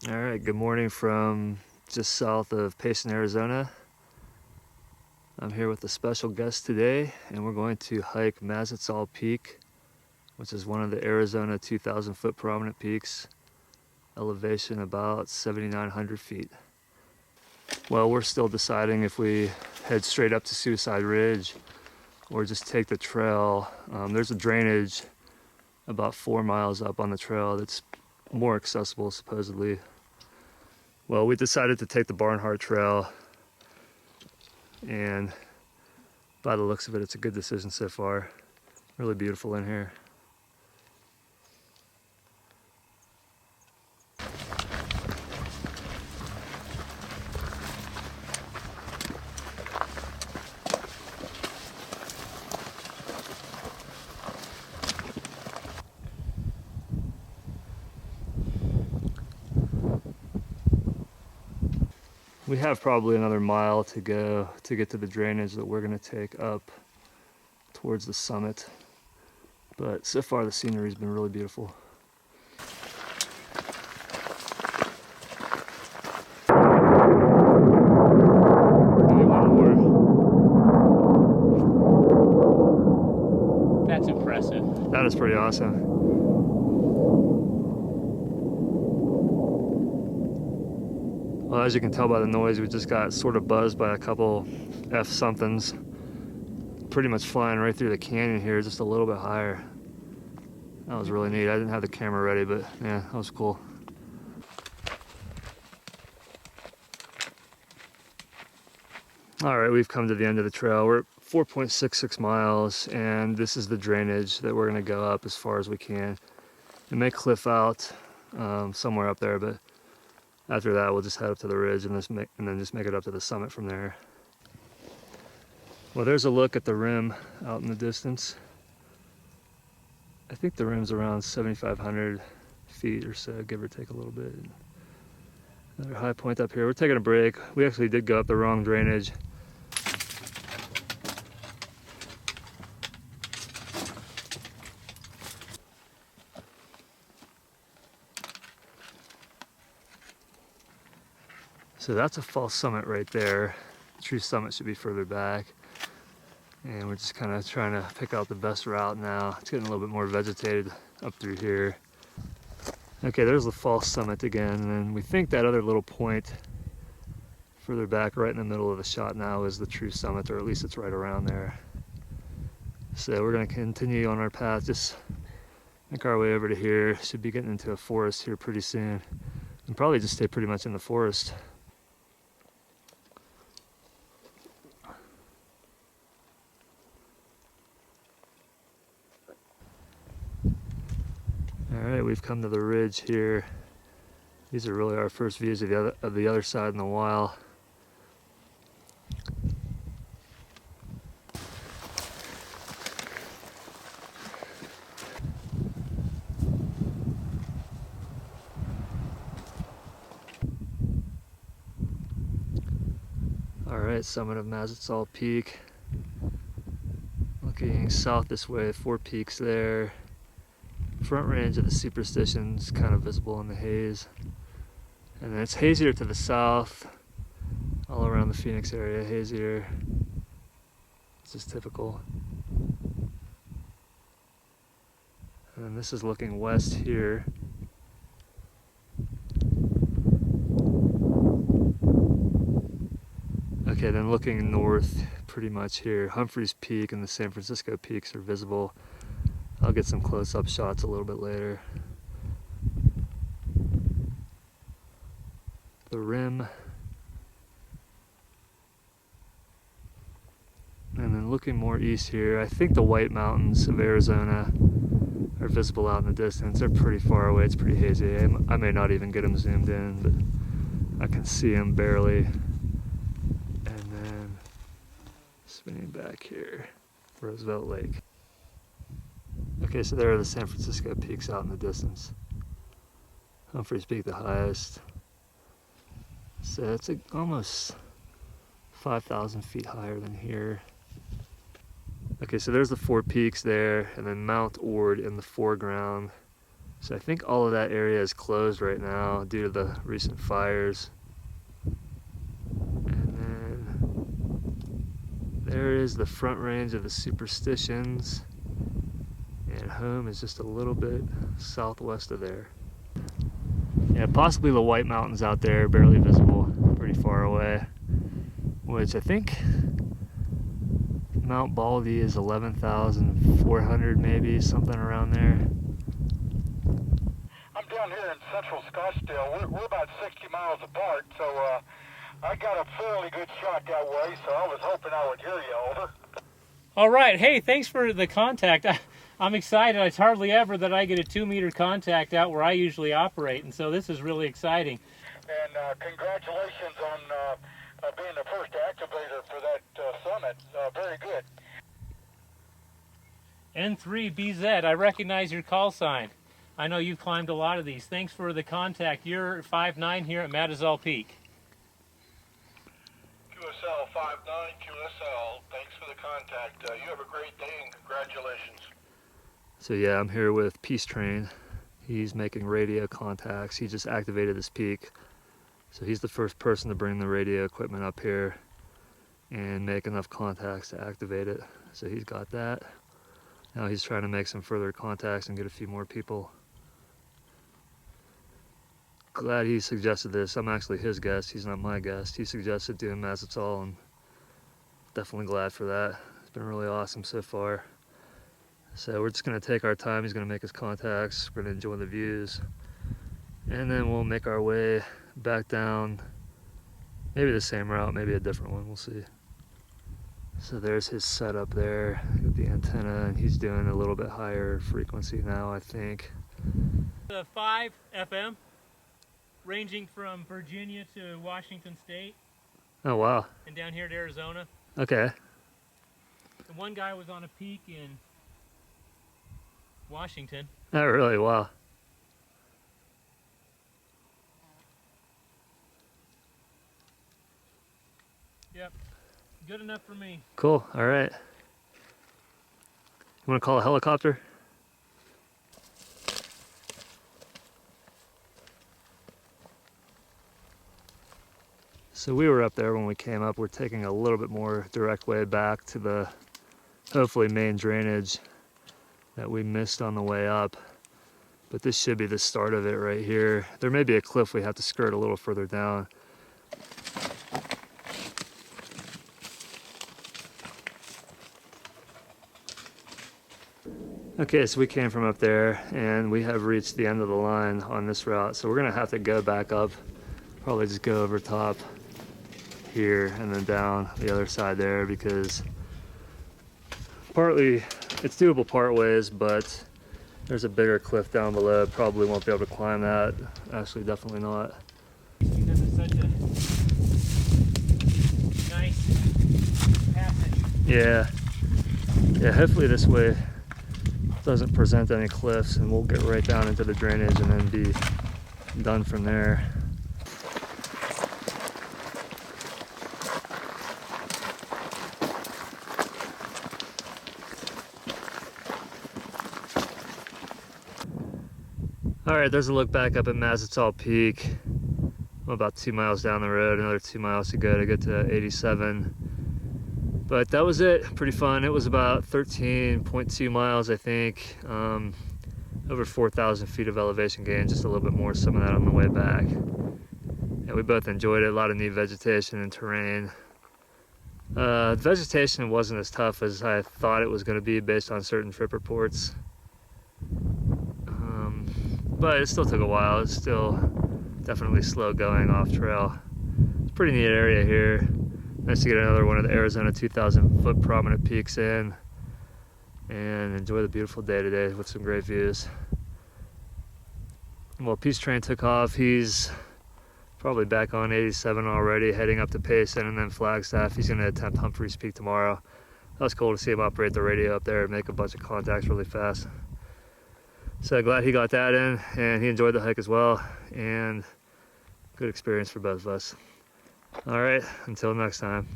All right, good morning from just south of Payson, Arizona. I'm here with a special guest today, and we're going to hike Mazatzal Peak, which is one of the Arizona 2,000 foot prominent peaks, elevation about 7,900 feet. Well, we're still deciding if we head straight up to Suicide Ridge or just take the trail. There's a drainage about 4 miles up on the trail that's more accessible supposedly. Well, we decided to take the Barnhardt Trail, and by the looks of it, it's a good decision so far. Really beautiful in here. We have probably another mile to go to get to the drainage that we're going to take up towards the summit. But so far the scenery's been really beautiful. Maybe one more. That's impressive. That is pretty awesome. Well, as you can tell by the noise, we just got sort of buzzed by a couple F-somethings. Pretty much flying right through the canyon here, just a little bit higher. That was really neat. I didn't have the camera ready, but yeah, that was cool. All right, we've come to the end of the trail. We're at 4.66 miles, and this is the drainage that we're gonna go up as far as we can. It may cliff out somewhere up there, but after that, we'll just head up to the ridge and then just make it up to the summit from there. Well, there's a look at the rim out in the distance. I think the rim's around 7,500 feet or so, give or take a little bit. Another high point up here. We're taking a break. We actually did go up the wrong drainage. So that's a false summit right there. The true summit should be further back. And we're just kind of trying to pick out the best route now. It's getting a little bit more vegetated up through here. Okay, there's the false summit again. And then we think that other little point further back right in the middle of the shot now is the true summit, or at least it's right around there. So we're going to continue on our path, just make our way over to here. Should be getting into a forest here pretty soon. And probably just stay pretty much in the forest. Alright, we've come to the ridge here. These are really our first views of the other side in a while. Alright, summit of Mazatzal Peak. Looking south this way, 4 peaks there. Front range of the Superstition's kind of visible in the haze. And then it's hazier to the south, all around the Phoenix area, hazier. It's just typical. And then this is looking west here. Okay, then looking north pretty much here, Humphrey's Peak and the San Francisco peaks are visible. I'll get some close-up shots a little bit later. The rim. And then looking more east here, I think the White Mountains of Arizona are visible out in the distance. They're pretty far away, it's pretty hazy. I may not even get them zoomed in, but I can see them barely. And then spinning back here, Roosevelt Lake. Okay, so there are the San Francisco peaks out in the distance. Humphrey's Peak, the highest. So it's almost 5,000 feet higher than here. Okay, so there's the 4 peaks there, and then Mount Ord in the foreground. So I think all of that area is closed right now due to the recent fires. And then there is the front range of the Superstitions, and home is just a little bit southwest of there. Yeah, possibly the White Mountains out there, barely visible, pretty far away, which I think Mount Baldy is 11,400 maybe, something around there. I'm down here in central Scottsdale. We're about 60 miles apart, so I got a fairly good shot that way, so I was hoping I would hear you. Over. All right. Hey, thanks for the contact. I'm excited. It's hardly ever that I get a 2-meter contact out where I usually operate, and so this is really exciting. And congratulations on being the first activator for that summit. Very good. N3BZ, I recognize your call sign. I know you've climbed a lot of these. Thanks for the contact. You're 5'9" here at Mazatzal Peak. QSL 59, QSL, thanks for the contact. You have a great day and congratulations. So yeah, I'm here with Peace Train. He's making radio contacts. He just activated this peak. So he's the first person to bring the radio equipment up here and make enough contacts to activate it. So he's got that. Now he's trying to make some further contacts and get a few more people. Glad he suggested this. I'm actually his guest. He's not my guest. He suggested doing Mazatzal, and definitely glad for that. It's been really awesome so far. So we're just going to take our time. He's going to make his contacts. We're going to enjoy the views. And then we'll make our way back down. Maybe the same route, maybe a different one. We'll see. So there's his setup there with the antenna, and he's doing a little bit higher frequency now, I think. The 5 FM, ranging from Virginia to Washington State. Oh, wow. And down here to Arizona. Okay. And one guy was on a peak in Washington. Oh, really? Wow. Yep. Good enough for me. Cool. All right. You want to call a helicopter? So we were up there when we came up. We're taking a little bit more direct way back to the hopefully main drainage that we missed on the way up. But this should be the start of it right here. There may be a cliff we have to skirt a little further down. Okay, so we came from up there and we have reached the end of the line on this route. So we're gonna have to go back up, probably just go over top here and then down the other side there, because partly it's doable part ways, but there's a bigger cliff down below. Probably won't be able to climb that. Actually, definitely not. Because it's such a nice passage. Yeah, hopefully this way doesn't present any cliffs, and we'll get right down into the drainage and then be done from there. All right, there's a look back up at Mazatzal Peak. I'm about 2 miles down the road, another 2 miles to go to get to 87. But that was it, pretty fun. It was about 13.2 miles, I think. Over 4,000 feet of elevation gain, just a little bit more, some of that on the way back. And we both enjoyed it, a lot of neat vegetation and terrain. The vegetation wasn't as tough as I thought it was gonna be based on certain trip reports. But it still took a while. It's still definitely slow going off trail. It's a pretty neat area here. Nice to get another one of the Arizona 2,000 foot prominent peaks in and enjoy the beautiful day today with some great views. Well, Peace Train took off. He's probably back on 87 already, heading up to Payson and then Flagstaff. He's going to attempt Humphrey's Peak tomorrow. That was cool to see him operate the radio up there and make a bunch of contacts really fast. So glad he got that in, and he enjoyed the hike as well, and good experience for both of us. All right, until next time.